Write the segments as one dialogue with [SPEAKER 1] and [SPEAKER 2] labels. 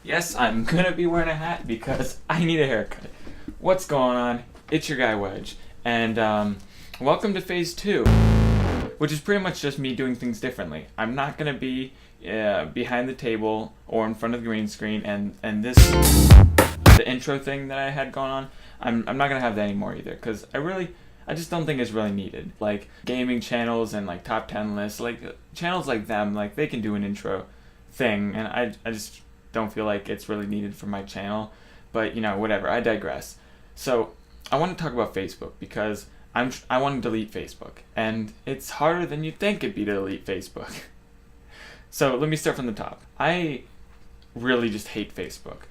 [SPEAKER 1] Yes, I'm gonna be wearing a hat because I need a haircut. What's going on? It's your guy Wedge, and welcome to phase 2, which is pretty much just me doing things differently. I'm not gonna be behind the table or in front of the green screen, and the intro thing that I had going on. I'm not gonna have that anymore either, because I just don't think it's really needed. Like gaming channels and like top 10 lists, like channels like them, like they can do an intro thing, and I just don't feel like it's really needed for my channel. But whatever, I digress. So I want to talk about Facebook because I want to delete Facebook, and it's harder than you'd think it'd be to delete Facebook. So let me start from the top. I really just hate Facebook.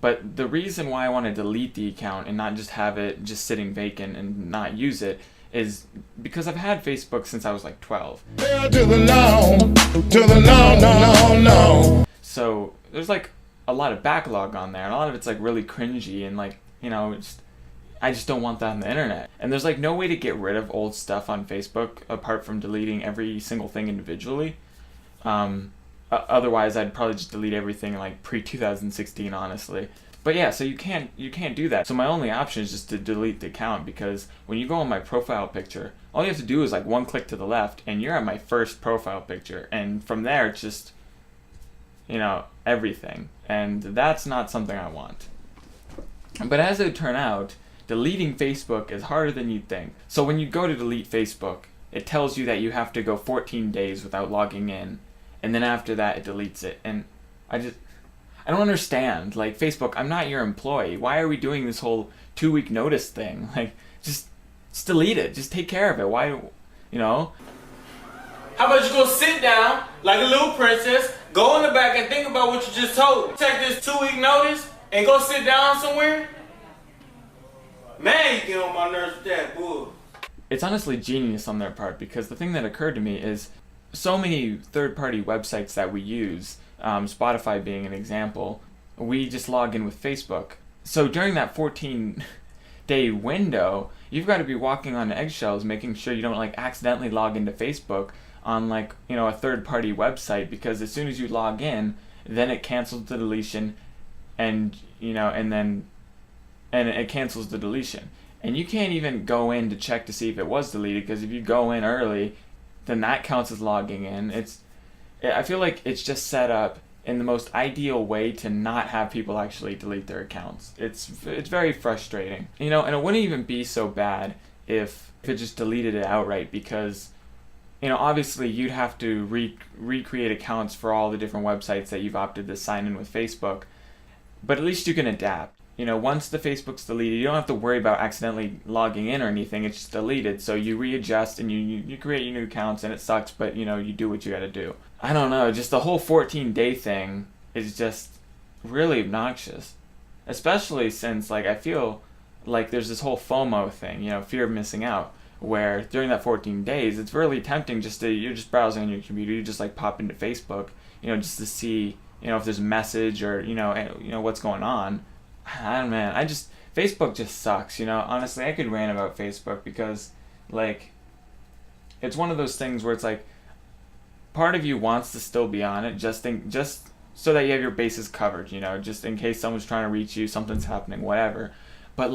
[SPEAKER 1] But the reason why I want to delete the account and not just have it just sitting vacant and not use it is because I've had Facebook since I was like 12. No. So there's like a lot of backlog on there, and a lot of it's like really cringy and like, I just don't want that on the internet. And there's like no way to get rid of old stuff on Facebook apart from deleting every single thing individually. Otherwise, I'd probably just delete everything like pre-2016, honestly. But yeah, so you can't do that. So my only option is just to delete the account, because when you go on my profile picture, all you have to do is like one click to the left, and you're at my first profile picture. And from there, it's just, everything. And that's not something I want. But as it would turn out, deleting Facebook is harder than you'd think. So when you go to delete Facebook, it tells you that you have to go 14 days without logging in. And then after that, it deletes it. And I don't understand. Like, Facebook, I'm not your employee. Why are we doing this whole 2-week notice thing? Like, just delete it. Just take care of it. Why,
[SPEAKER 2] How about you go sit down like a little princess, go in the back and think about what you just told me. Take this 2-week notice and go sit down somewhere? Man, you get on my nerves with that, boy.
[SPEAKER 1] It's honestly genius on their part, because the thing that occurred to me is so many third-party websites that we use, Spotify being an example, we just log in with Facebook. So during that 14-day window, you've got to be walking on eggshells, making sure you don't like accidentally log into Facebook on like, a third-party website, because as soon as you log in, then it cancels the deletion, and and it cancels the deletion. And you can't even go in to check to see if it was deleted, because if you go in early, then that counts as logging in. I feel like it's just set up in the most ideal way to not have people actually delete their accounts. It's very frustrating. And it wouldn't even be so bad if it just deleted it outright, because obviously you'd have to recreate accounts for all the different websites that you've opted to sign in with Facebook. But at least you can adapt. Once the Facebook's deleted, you don't have to worry about accidentally logging in or anything. It's just deleted. So you readjust and you create your new accounts, and it sucks, but you do what you gotta do. I don't know, just the whole 14-day thing is just really obnoxious. Especially since I feel like there's this whole FOMO thing, fear of missing out, where during that 14 days, it's really tempting you're just browsing on your computer, you just pop into Facebook, just to see, if there's a message or, what's going on. I don't know, man. Facebook just sucks, Honestly, I could rant about Facebook because, it's one of those things where it's part of you wants to still be on it, just so that you have your bases covered, just in case someone's trying to reach you, something's happening, whatever. But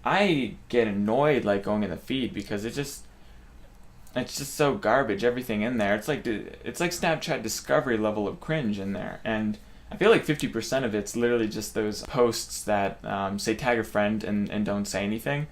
[SPEAKER 1] I get annoyed going in the feed because it's just so garbage. Everything in there, it's like Snapchat discovery level of cringe in there, and I feel like 50% of it's literally just those posts that say tag a friend and don't say anything,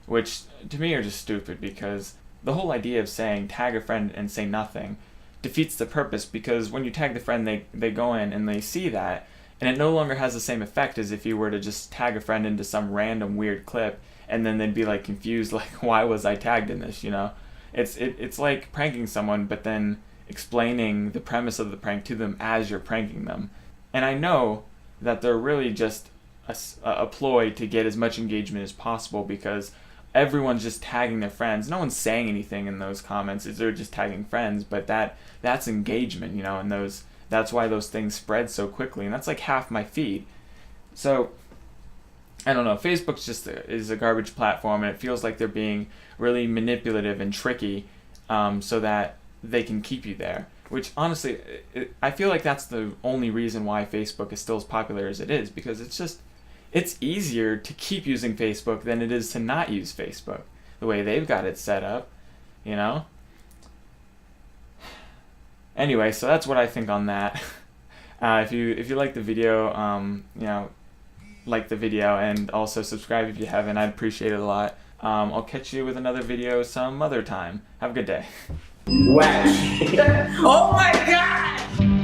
[SPEAKER 1] which to me are just stupid, because the whole idea of saying tag a friend and say nothing defeats the purpose, because when you tag the friend, they go in and they see that, and it no longer has the same effect as if you were to just tag a friend into some random weird clip, and then they'd be confused, why was I tagged in this, It's like pranking someone, but then explaining the premise of the prank to them as you're pranking them. And I know that they're really just a ploy to get as much engagement as possible, because everyone's just tagging their friends. No one's saying anything in those comments. They're just tagging friends, but that's engagement, and that's why those things spread so quickly, and that's half my feed. So I don't know. Facebook's is a garbage platform, and it feels like they're being really manipulative and tricky, so that they can keep you there. Which honestly, I feel like that's the only reason why Facebook is still as popular as it is, because it's easier to keep using Facebook than it is to not use Facebook, the way they've got it set up, you know? Anyway, so that's what I think on that. If you like the video, like the video, and also subscribe if you haven't. I'd appreciate it a lot. I'll catch you with another video some other time. Have a good day.
[SPEAKER 2] Wedge. Oh my God!